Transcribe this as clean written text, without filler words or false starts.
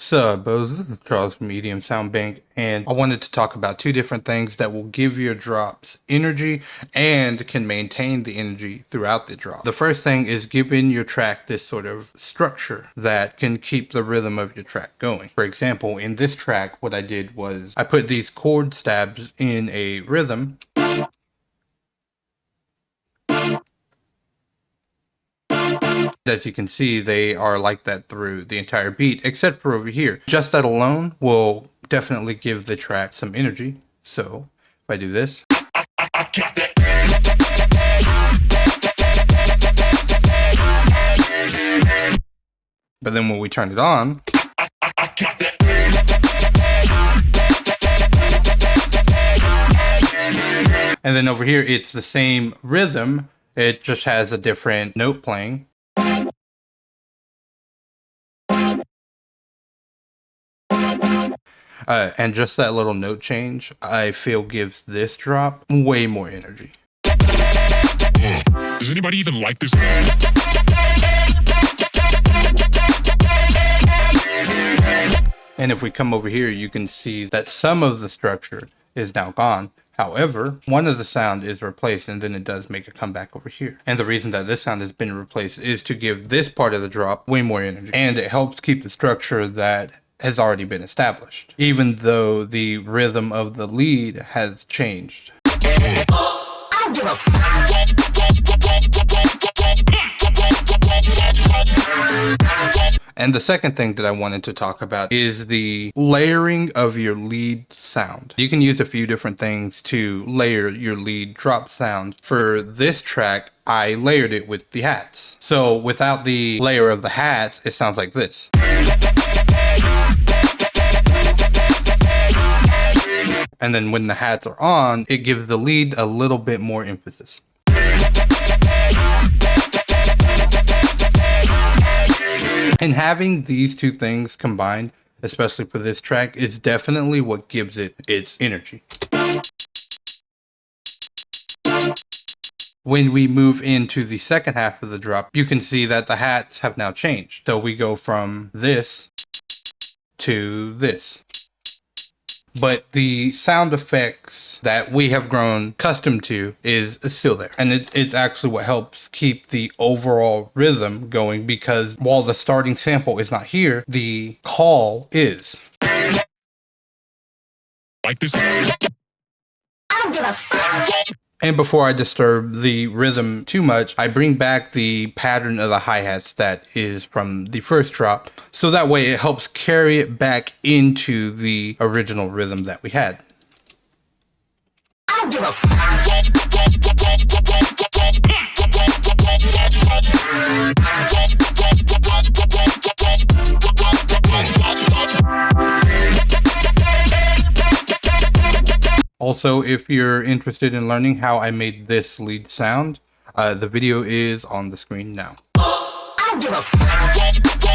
So, Bose, this is Charles from Medium Sound Bank, and I wanted to talk about two different things that will give your drops energy and can maintain the energy throughout the drop. The first thing is giving your track this sort of structure that can keep the rhythm of your track going. For example, in this track, what I did was I put these chord stabs in a rhythm. As you can see, they are like that through the entire beat, except for over here. Just that alone will definitely give the track some energy. So if I do this. But then when we turn it on, and then over here, it's the same rhythm. It just has a different note playing. And just that little note change, I feel gives this drop way more energy. Does anybody even like this? And if we come over here, you can see that some of the structure is now gone. However, one of the sound is replaced, and then it does make a comeback over here. And the reason that this sound has been replaced is to give this part of the drop way more energy. And it helps keep the structure that has already been established, even though the rhythm of the lead has changed. And the second thing that I wanted to talk about is the layering of your lead sound. You can use a few different things to layer your lead drop sound. For this track, I layered it with the hats. So without the layer of the hats, it sounds like this. And then when the hats are on, it gives the lead a little bit more emphasis. And having these two things combined, especially for this track, is definitely what gives it its energy. When we move into the second half of the drop, you can see that the hats have now changed. So we go from this to this. But the sound effects that we have grown accustomed to is still there. And it's actually what helps keep the overall rhythm going, because while the starting sample is not here, the call is. Like this? I don't give a fuck. And before I disturb the rhythm too much, I bring back the pattern of the hi-hats that is from the first drop. So that way it helps carry it back into the original rhythm that we had. I don't give a fuck. Also, if you're interested in learning how I made this lead sound, the video is on the screen now. I don't give a fuck.